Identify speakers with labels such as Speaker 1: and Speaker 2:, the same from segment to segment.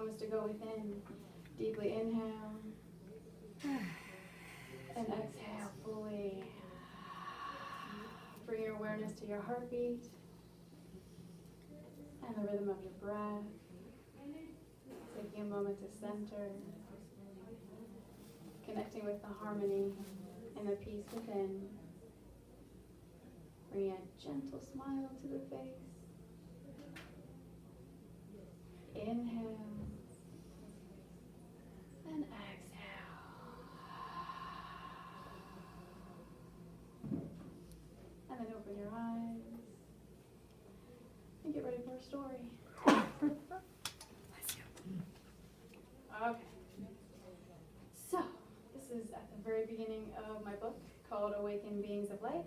Speaker 1: moments to go within. Deeply inhale. And exhale fully. Bring your awareness to your heartbeat and the rhythm of your breath. Taking a moment to center. Connecting with the harmony and the peace within. Bring a gentle smile to the face. Inhale. And exhale. And then open your eyes. And get ready for a story. Okay. So, this is at the very beginning of my book called Awakened Beings of Light.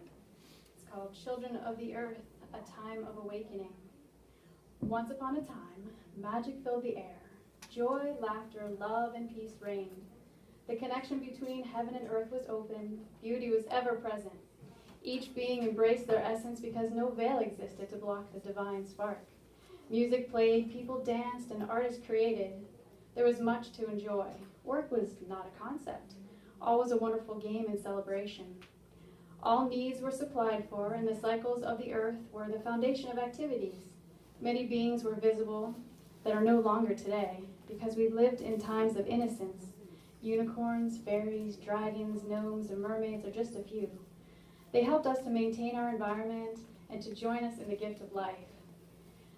Speaker 1: It's called Children of the Earth, A Time of Awakening. Once upon a time, magic filled the air. Joy, laughter, love, and peace reigned. The connection between heaven and earth was open. Beauty was ever present. Each being embraced their essence because no veil existed to block the divine spark. Music played, people danced, and artists created. There was much to enjoy. Work was not a concept. All was a wonderful game and celebration. All needs were supplied for, and the cycles of the earth were the foundation of activities. Many beings were visible that are no longer today, because we lived in times of innocence. Unicorns, fairies, dragons, gnomes, and mermaids are just a few. They helped us to maintain our environment and to join us in the gift of life.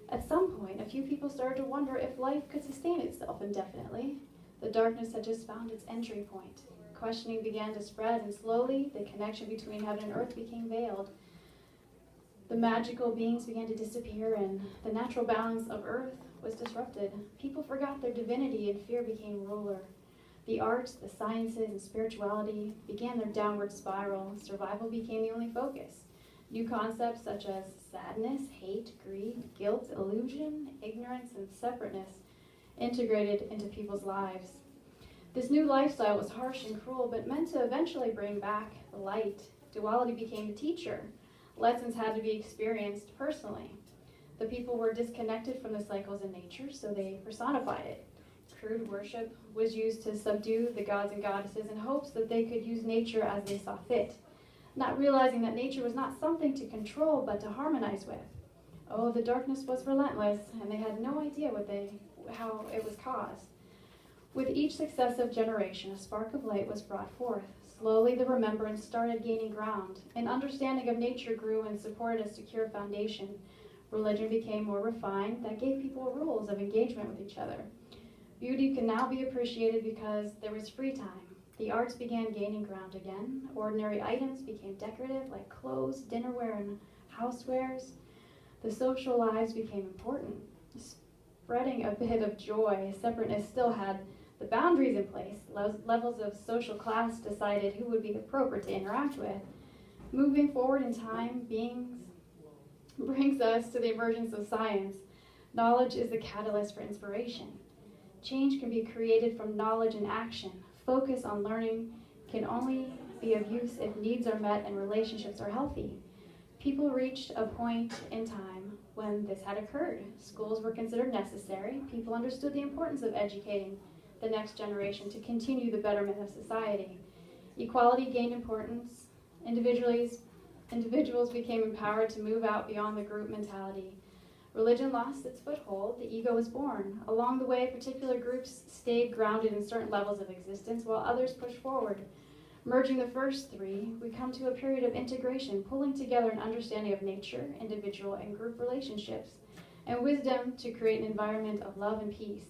Speaker 1: At some point, a few people started to wonder if life could sustain itself indefinitely. The darkness had just found its entry point. Questioning began to spread, and slowly the connection between heaven and earth became veiled. The magical beings began to disappear, and the natural balance of earth was disrupted. People forgot their divinity, and fear became ruler. The arts, the sciences, and spirituality began their downward spiral. Survival became the only focus. New concepts such as sadness, hate, greed, guilt, illusion, ignorance, and separateness integrated into people's lives. This new lifestyle was harsh and cruel, but meant to eventually bring back the light. Duality became the teacher. Lessons had to be experienced personally. The people were disconnected from the cycles in nature, so they personified it. Crude worship was used to subdue the gods and goddesses in hopes that they could use nature as they saw fit, not realizing that nature was not something to control but to harmonize with. Oh, the darkness was relentless, and they had no idea how it was caused. With each successive generation, a spark of light was brought forth. Slowly, the remembrance started gaining ground. An understanding of nature grew and supported a secure foundation. Religion became more refined. That gave people rules of engagement with each other. Beauty could now be appreciated because there was free time. The arts began gaining ground again. Ordinary items became decorative, like clothes, dinnerware, and housewares. The social lives became important, spreading a bit of joy. Separateness still had the boundaries in place. Levels of social class decided who would be appropriate to interact with. Moving forward in time, brings us to the emergence of science. Knowledge is the catalyst for inspiration. Change can be created from knowledge and action. Focus on learning can only be of use if needs are met and relationships are healthy. People reached a point in time when this had occurred. Schools were considered necessary. People understood the importance of educating the next generation to continue the betterment of society. Equality gained importance. Individuals became empowered to move out beyond the group mentality. Religion lost its foothold. The ego was born. Along the way, particular groups stayed grounded in certain levels of existence while others pushed forward. Merging the first three, we come to a period of integration, pulling together an understanding of nature, individual and group relationships, and wisdom to create an environment of love and peace.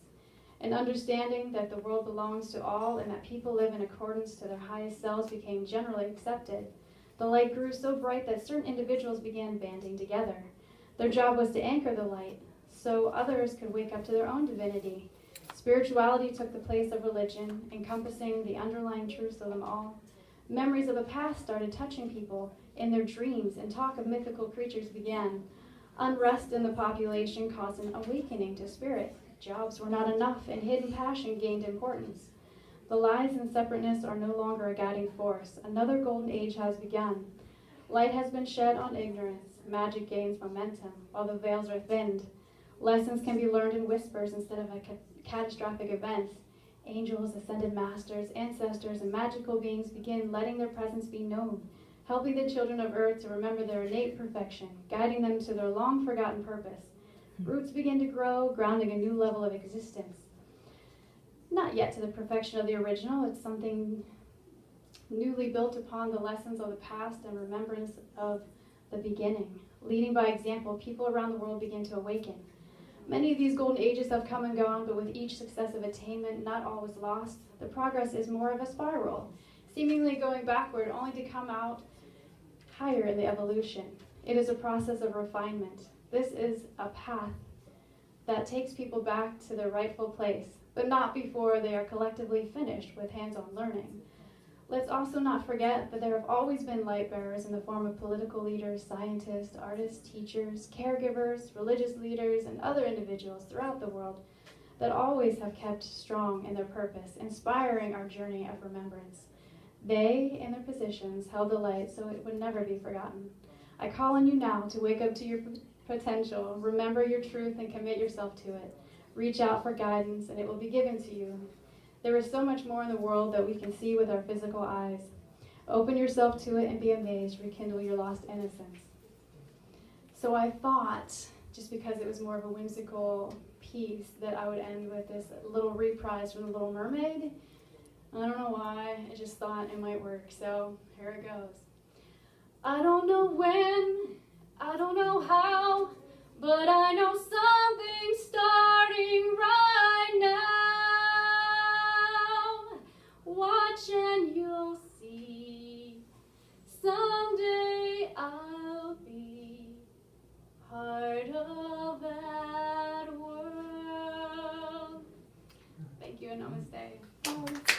Speaker 1: An understanding that the world belongs to all and that people live in accordance to their highest selves became generally accepted. The light grew so bright that certain individuals began banding together. Their job was to anchor the light so others could wake up to their own divinity. Spirituality took the place of religion, encompassing the underlying truths of them all. Memories of the past started touching people in their dreams, and talk of mythical creatures began. Unrest in the population caused an awakening to spirit. Jobs were not enough, and hidden passion gained importance. The lies and separateness are no longer a guiding force. Another golden age has begun. Light has been shed on ignorance. Magic gains momentum, while the veils are thinned. Lessons can be learned in whispers instead of a catastrophic events. Angels, ascended masters, ancestors, and magical beings begin letting their presence be known, helping the children of earth to remember their innate perfection, guiding them to their long-forgotten purpose. Roots begin to grow, grounding a new level of existence. Not yet to the perfection of the original, it's something newly built upon the lessons of the past and remembrance of the beginning. Leading by example, people around the world begin to awaken. Many of these golden ages have come and gone, but with each successive attainment, not all was lost. The progress is more of a spiral, seemingly going backward, only to come out higher in the evolution. It is a process of refinement. This is a path that takes people back to their rightful place, but not before they are collectively finished with hands-on learning. Let's also not forget that there have always been light bearers in the form of political leaders, scientists, artists, teachers, caregivers, religious leaders, and other individuals throughout the world that always have kept strong in their purpose, inspiring our journey of remembrance. They, in their positions, held the light so it would never be forgotten. I call on you now to wake up to your potential, remember your truth, and commit yourself to it. Reach out for guidance, and it will be given to you. There is so much more in the world that we can see with our physical eyes. Open yourself to it and be amazed. Rekindle your lost innocence. So I thought, just because it was more of a whimsical piece, that I would end with this little reprise from The Little Mermaid. I don't know why, I just thought it might work, so here it goes. I don't know when, I don't know how, but I know something's starting right now. Watch and you'll see, someday I'll be part of that world. Thank you and namaste.